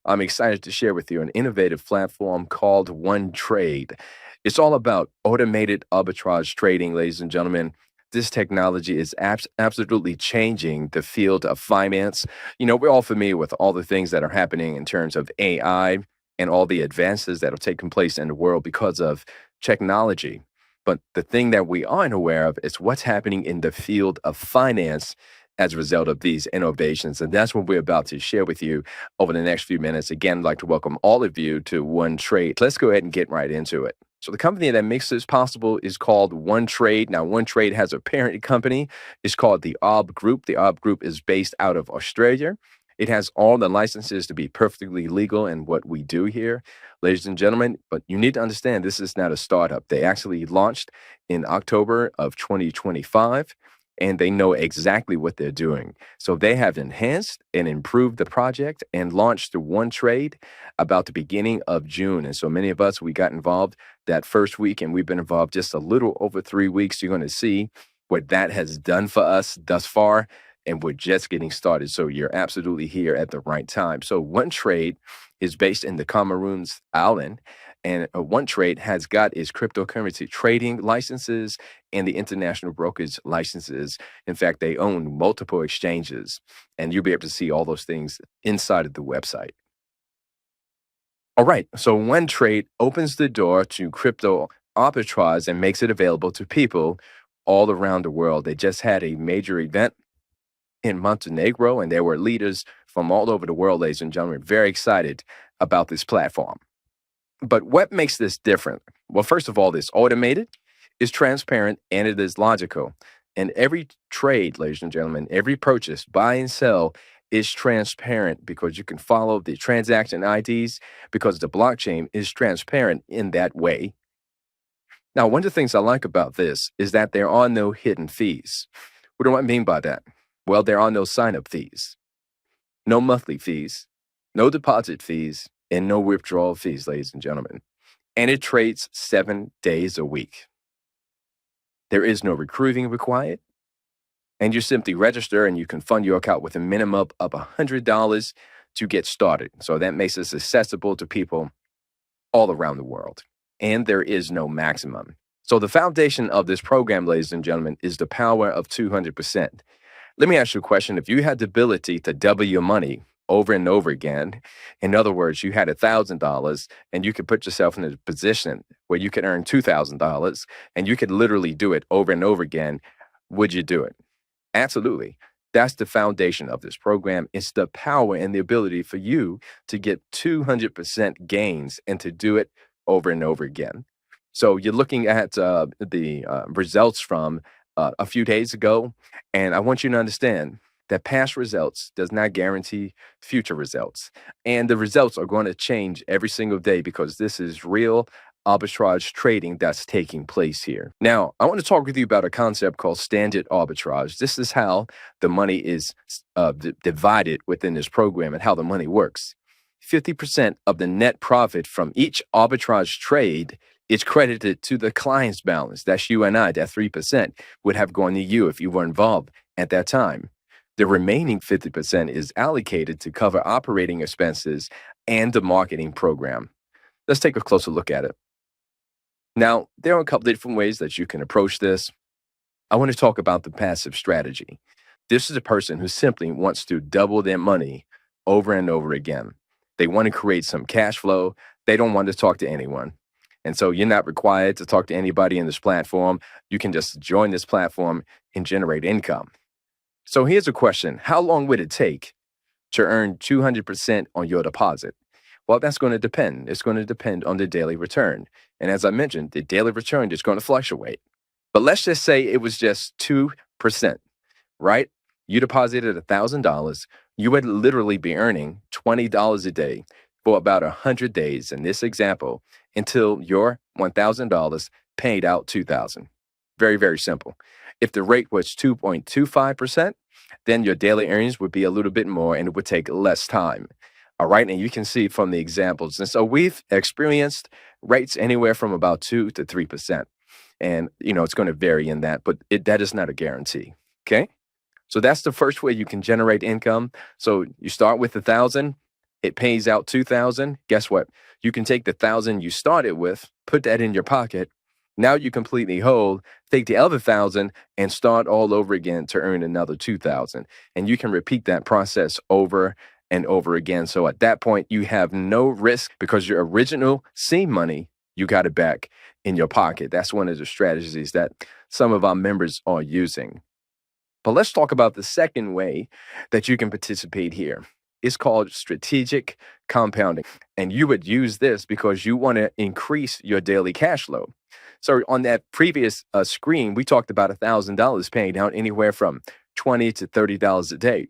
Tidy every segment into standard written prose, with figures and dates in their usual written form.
I'm excited to share with you an innovative platform called One Trade. It's all about automated arbitrage trading, ladies and gentlemen. This technology is absolutely changing the field of finance. We're all familiar with all the things that are happening in terms of AI and all the advances that are taking place in the world because of technology. But the thing that we aren't aware of is what's happening in the field of finance as a result of these innovations. And that's what we're about to share with you over the next few minutes. Again, I'd like to welcome all of you to One Trade. Let's go ahead and get right into it. So the company that makes this possible is called One Trade. Now, One Trade has a parent company. It's called the Ob Group. The Ob Group is based out of Australia. It has all the licenses to be perfectly legal in what we do here, ladies and gentlemen. But you need to understand this is not a startup. They actually launched in October of 2025 and they know exactly what they're doing. So they have enhanced and improved the project and launched the One Trade about the beginning of June. And so many of us, we got involved that first week, and we've been involved just a little over 3 weeks. You're going to see what that has done for us thus far, and we're just getting started. So you're absolutely here at the right time. So One Trade is based in the Cameroon's island, and One Trade has got its cryptocurrency trading licenses and the international brokerage licenses. In fact, they own multiple exchanges, and you'll be able to see all those things inside of the website. All right, so One Trade opens the door to crypto arbitrage and makes it available to people all around the world. They just had a major event in Montenegro, and there were leaders from all over the world, ladies and gentlemen, very excited about this platform. But what makes this different? Well, first of all, it's automated, it's transparent, and it is logical. And every trade, ladies and gentlemen, every purchase, buy and sell, is transparent because you can follow the transaction IDs because the blockchain is transparent in that way. Now, one of the things I like about this is that there are no hidden fees. What do I mean by that? Well, there are no sign-up fees, no monthly fees, no deposit fees, and no withdrawal fees, ladies and gentlemen. And it trades 7 days a week. There is no recruiting required. And you simply register and you can fund your account with a minimum of $100 to get started. So that makes this accessible to people all around the world. And there is no maximum. So the foundation of this program, ladies and gentlemen, is the power of 200%. Let me ask you a question. If you had the ability to double your money over and over again, in other words, you had $1,000 and you could put yourself in a position where you could earn $2,000 and you could literally do it over and over again, would you do it? Absolutely. That's the foundation of this program. It's the power and the ability for you to get 200% gains and to do it over and over again. So you're looking at the results from a few days ago, and I want you to understand that past results does not guarantee future results. And the results are going to change every single day because this is real arbitrage trading that's taking place here. Now, I want to talk with you about a concept called standard arbitrage. This is how the money is divided within this program and how the money works. 50% of the net profit from each arbitrage trade is credited to the client's balance. That's you and I. That 3% would have gone to you if you were involved at that time. The remaining 50% is allocated to cover operating expenses and the marketing program. Let's take a closer look at it. Now, there are a couple of different ways that you can approach this. I want to talk about the passive strategy. This is a person who simply wants to double their money over and over again. They want to create some cash flow. They don't want to talk to anyone. And so you're not required to talk to anybody in this platform. You can just join this platform and generate income. So here's a question. How long would it take to earn 200% on your deposit? Well, that's going to depend. It's going to depend on the daily return. And as I mentioned, the daily return is going to fluctuate. But let's just say it was just 2%, right? You deposited $1,000. You would literally be earning $20 a day for about 100 days in this example until your $1,000 paid out $2,000. Very, very simple. If the rate was 2.25%, then your daily earnings would be a little bit more and it would take less time. All right. And you can see from the examples. And so we've experienced rates anywhere from about 2 to 3%. And, it's going to vary in that, but that is not a guarantee. Okay. So that's the first way you can generate income. So you start with 1,000. it pays out 2,000. Guess what? You can take the 1,000 you started with, put that in your pocket. Now you're completely whole. Take the other 1,000 and start all over again to earn another 2,000. And you can repeat that process over and over again. So at that point, you have no risk because your original seed money, you got it back in your pocket. That's one of the strategies that some of our members are using. But let's talk about the second way that you can participate here. It's called strategic compounding. And you would use this because you want to increase your daily cash flow. So on that previous screen, we talked about $1,000 paying out anywhere from $20 to $30 a day.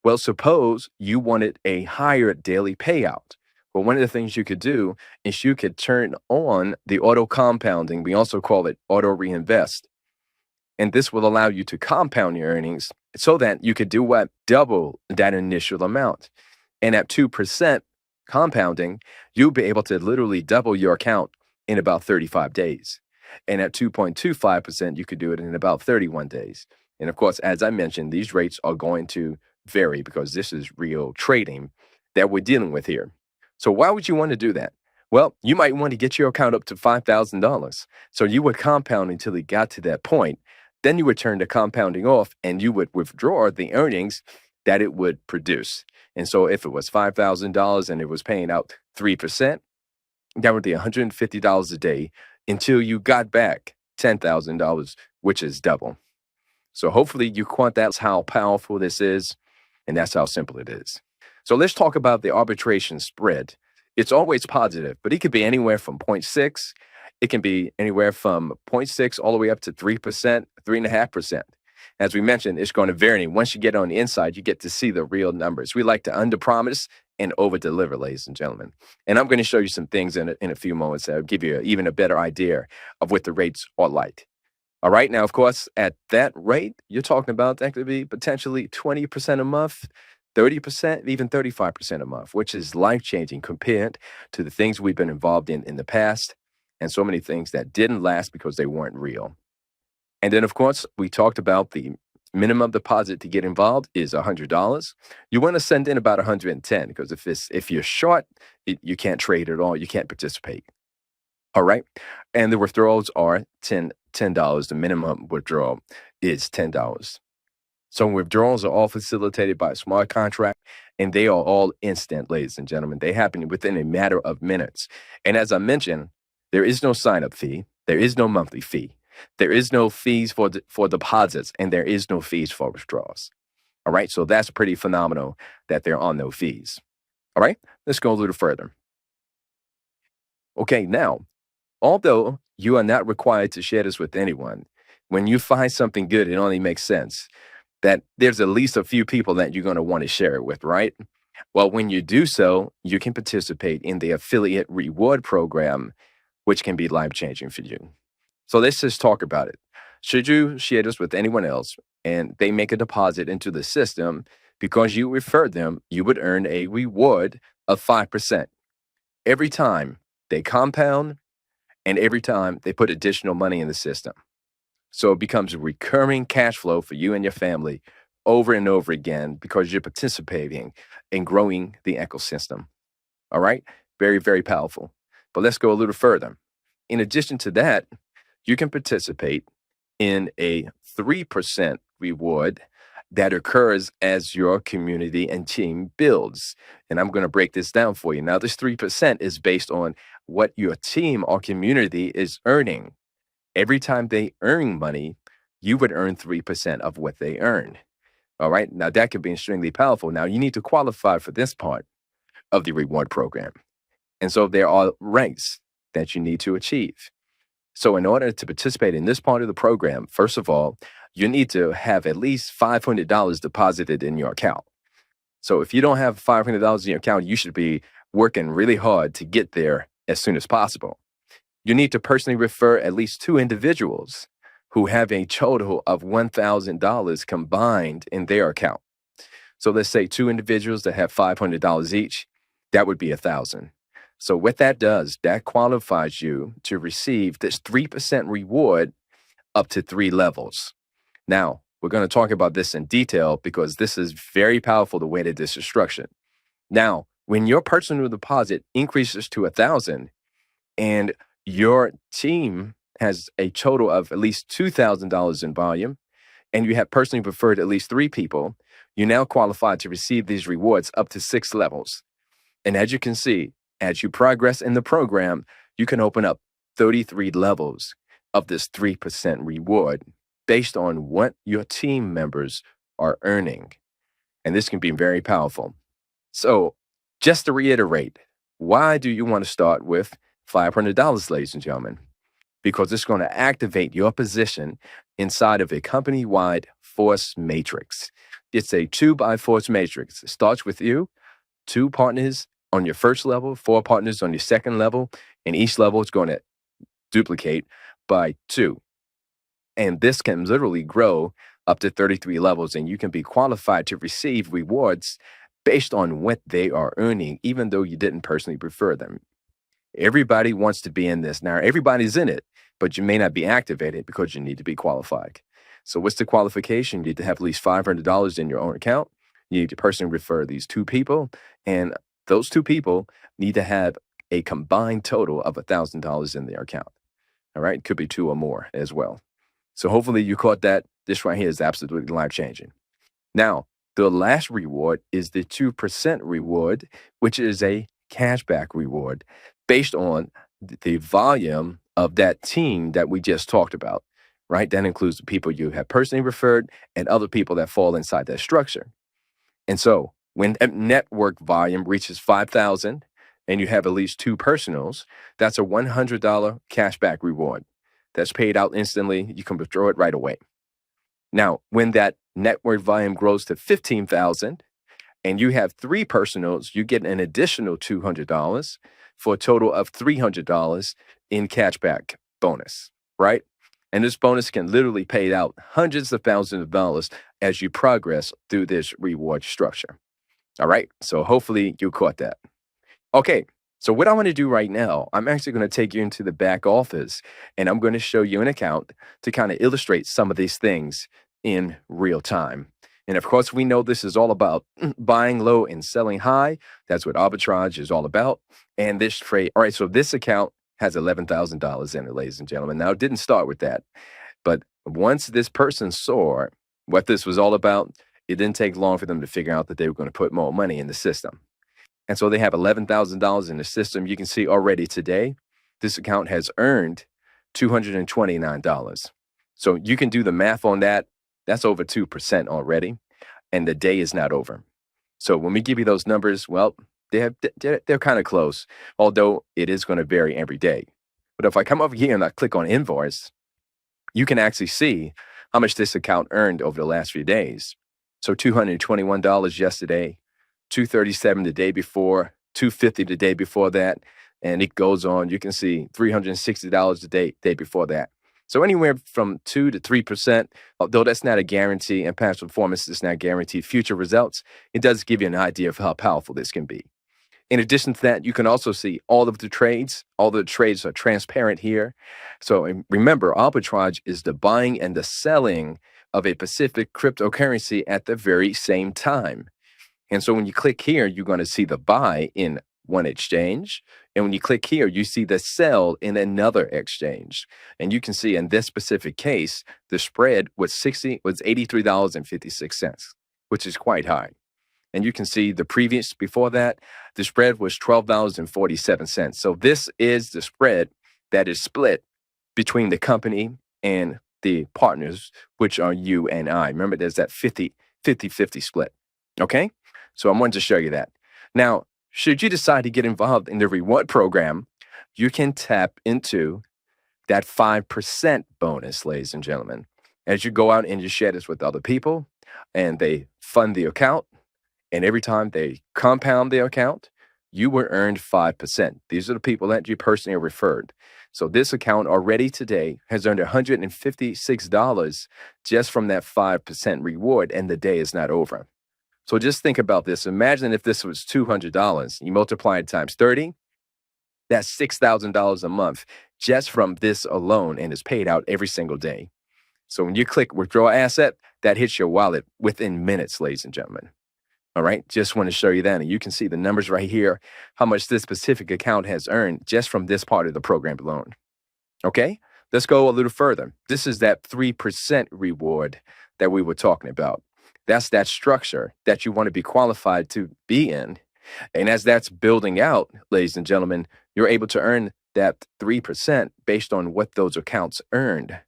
Well, suppose you wanted a higher daily payout. Well, one of the things you could do is you could turn on the auto compounding. We also call it auto reinvest. And this will allow you to compound your earnings so that you could do what? Double that initial amount. And at 2% compounding, you'll be able to literally double your account in about 35 days. And at 2.25%, you could do it in about 31 days. And of course, as I mentioned, these rates are going to vary because this is real trading that we're dealing with here. So why would you want to do that? Well, you might want to get your account up to $5,000. So you would compound until it got to that point. Then you would turn the compounding off and you would withdraw the earnings that it would produce. And so if it was $5,000 and it was paying out 3%, that would be $150 a day until you got back $10,000, which is double. So hopefully you caught that's how powerful this is, and that's how simple it is. So let's talk about the arbitration spread. It's always positive, but it could be anywhere from 0.6. It can be anywhere from 0.6 all the way up to 3%, 3.5%. As we mentioned, it's going to vary. Once you get on the inside, you get to see the real numbers. We like to underpromise and over-deliver, ladies and gentlemen. And I'm going to show you some things in a few moments that will give you even a better idea of what the rates are like. All right. Now, of course, at that rate, you're talking about that could be potentially 20% a month, 30%, even 35% a month, which is life-changing compared to the things we've been involved in the past and so many things that didn't last because they weren't real. And then, of course, we talked about the minimum deposit to get involved is $100. You want to send in about 110 because if you're short, you can't trade at all. You can't participate. All right. And the withdrawals are $10. The minimum withdrawal is $10. So withdrawals are all facilitated by a smart contract, and they are all instant, ladies and gentlemen. They happen within a matter of minutes. And as I mentioned, there is no sign-up fee. There is no monthly fee. There is no fees for deposits, and there is no fees for withdrawals. All right. So that's pretty phenomenal that there are no fees. All right. Let's go a little further. Okay. Now, although you are not required to share this with anyone, when you find something good, it only makes sense that there's at least a few people that you're going to want to share it with, right? Well, when you do so, you can participate in the affiliate reward program, which can be life-changing for you. So let's just talk about it. Should you share this with anyone else and they make a deposit into the system because you referred them, you would earn a reward of 5% every time they compound and every time they put additional money in the system. So it becomes a recurring cash flow for you and your family over and over again because you're participating in growing the ecosystem. All right? Very, very powerful. But let's go a little further. In addition to that, you can participate in a 3% reward that occurs as your community and team builds. And I'm going to break this down for you. Now, this 3% is based on what your team or community is earning. Every time they earn money, you would earn 3% of what they earn. All right. Now, that could be extremely powerful. Now, you need to qualify for this part of the reward program. And so there are ranks that you need to achieve. So in order to participate in this part of the program, first of all, you need to have at least $500 deposited in your account. So if you don't have $500 in your account, you should be working really hard to get there as soon as possible. You need to personally refer at least 2 individuals who have a total of $1,000 combined in their account. So let's say 2 individuals that have $500 each, that would be $1,000. So what that does, that qualifies you to receive this 3% reward up to 3 levels. Now, we're going to talk about this in detail because this is very powerful, the way that this is structured. Now, When your personal deposit increases to 1,000 and your team has a total of at least $2,000 in volume, and you have personally preferred at least 3 people, you now qualify to receive these rewards up to 6 levels. And as you can see, as you progress in the program, you can open up 33 levels of this 3% reward based on what your team members are earning. And this can be very powerful. So, just to reiterate, why do you want to start with $500, ladies and gentlemen? Because it's going to activate your position inside of a company-wide force matrix. It's a 2x force matrix. It starts with you, 2 partners on your first level, 4 partners on your second level, and each level is going to duplicate by 2. And this can literally grow up to 33 levels, and you can be qualified to receive rewards based on what they are earning, even though you didn't personally prefer them. Everybody wants to be in this. Now, everybody's in it, but you may not be activated because you need to be qualified. So what's the qualification? You need to have at least $500 in your own account. You need to personally refer these 2 people, and those 2 people need to have a combined total of $1,000 in their account. All right? Could be 2 or more as well. So hopefully you caught that. This right here is absolutely life-changing. Now, the last reward is the 2% reward, which is a cashback reward based on the volume of that team that we just talked about, right? That includes the people you have personally referred and other people that fall inside that structure. And so when network volume reaches 5,000 and you have at least 2 personals, that's a $100 cashback reward that's paid out instantly. You can withdraw it right away. Now, when that network volume grows to 15,000 and you have 3 personals, you get an additional $200 for a total of $300 in cashback bonus, right? And this bonus can literally pay out hundreds of thousands of dollars as you progress through this reward structure. All right, so hopefully you caught that. Okay, so what I want to do right now, I'm actually going to take you into the back office and I'm going to show you an account to kind of illustrate some of these things in real time. And of course, we know this is all about buying low and selling high. That's what arbitrage is all about. And this trade, all right, so this account has $11,000 in it, ladies and gentlemen. Now, it didn't start with that. But once this person saw what this was all about, it didn't take long for them to figure out that they were going to put more money in the system. And so they have $11,000 in the system. You can see already today, this account has earned $229. So you can do the math on that. That's over 2% already. And the day is not over. So when we give you those numbers, well, they're kind of close, although it is going to vary every day. But if I come over here and I click on invoice, you can actually see how much this account earned over the last few days. So $221 yesterday, $237 the day before, $250 the day before that, and it goes on. You can see $360 the day before that. So anywhere from 2 to 3%, although that's not a guarantee, and past performance does not guarantee future results, it does give you an idea of how powerful this can be. In addition to that, you can also see all of the trades. All the trades are transparent here. So remember, arbitrage is the buying and the selling of a specific cryptocurrency at the very same time. And so when you click here, you're going to see the buy in one exchange. And when you click here, you see the sell in another exchange. And you can see in this specific case, the spread was $83.56, which is quite high. And you can see the previous before that, the spread was $12.47. So this is the spread that is split between the company and the partners, which are you and I. Remember, there's that 50-50 split. Okay? So I wanted to show you that. Now, should you decide to get involved in the reward program, you can tap into that 5% bonus, ladies and gentlemen. As you go out and you share this with other people and they fund the account, and every time they compound their account, you were earned 5%. These are the people that you personally referred. So this account already today has earned $156 just from that 5% reward, and the day is not over. So just think about this. Imagine if this was $200. You multiply it times 30, that's $6,000 a month just from this alone, and it's paid out every single day. So when you click withdraw asset, that hits your wallet within minutes, ladies and gentlemen. All right, just want to show you that. And you can see the numbers right here, how much this specific account has earned just from this part of the program alone. Okay, let's go a little further. This is that 3% reward that we were talking about. That's that structure that you want to be qualified to be in. And as that's building out, ladies and gentlemen, you're able to earn that 3% based on what those accounts earned.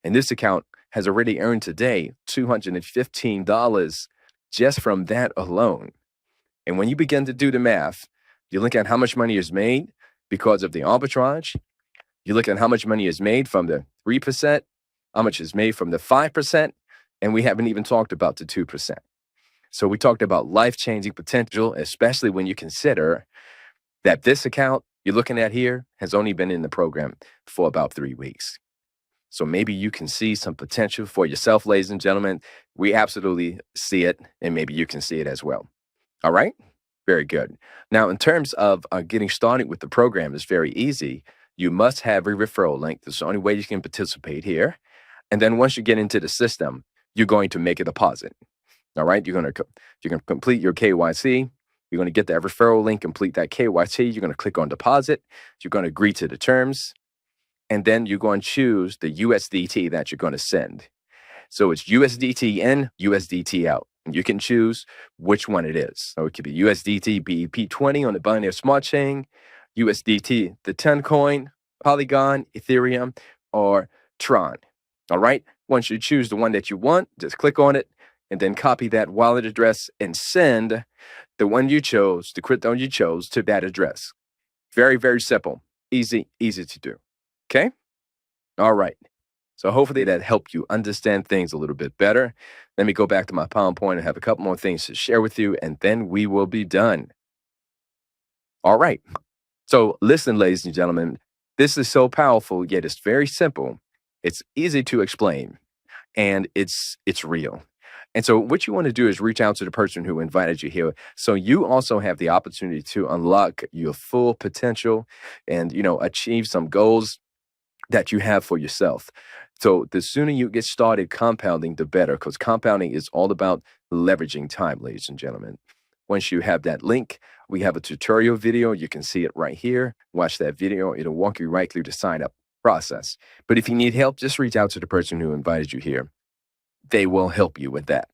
And this account has already earned today $215 just from that alone. And when you begin to do the math, you look at how much money is made because of the arbitrage. You look at how much money is made from the 3%, how much is made from the 5%, and we haven't even talked about the 2%. So we talked about life-changing potential, especially when you consider that this account you're looking at here has only been in the program for about 3 weeks. So maybe you can see some potential for yourself, ladies and gentlemen. We absolutely see it, and maybe you can see it as well. All right? Very good. Now, in terms of getting started with the program, it's very easy. You must have a referral link. That's the only way you can participate here. And then once you get into the system, you're going to make a deposit. All right? You're going to complete your KYC. You're going to get that referral link, complete that KYC. You're going to click on deposit. You're going to agree to the terms. And then you're going to choose the USDT that you're going to send. So it's USDT in, USDT out. And you can choose which one it is. So it could be USDT BEP20 on the Binance Smart Chain, USDT, the 10 coin, Polygon, Ethereum, or Tron. All right. Once you choose the one that you want, just click on it and then copy that wallet address and send the one you chose, the crypto you chose, to that address. Very, very simple. Easy to do. Okay? All right. So hopefully that helped you understand things a little bit better. Let me go back to my PowerPoint and have a couple more things to share with you, and then we will be done. All right. So listen, ladies and gentlemen, this is so powerful, yet it's very simple. It's easy to explain, and it's real. And so what you want to do is reach out to the person who invited you here, so you also have the opportunity to unlock your full potential and, achieve some goals that you have for yourself. So the sooner you get started compounding, the better, because compounding is all about leveraging time, ladies and gentlemen. Once you have that link, we have a tutorial video. You can see it right here. Watch that video. It'll walk you right through the sign up process. But if you need help, just reach out to the person who invited you here. They will help you with that.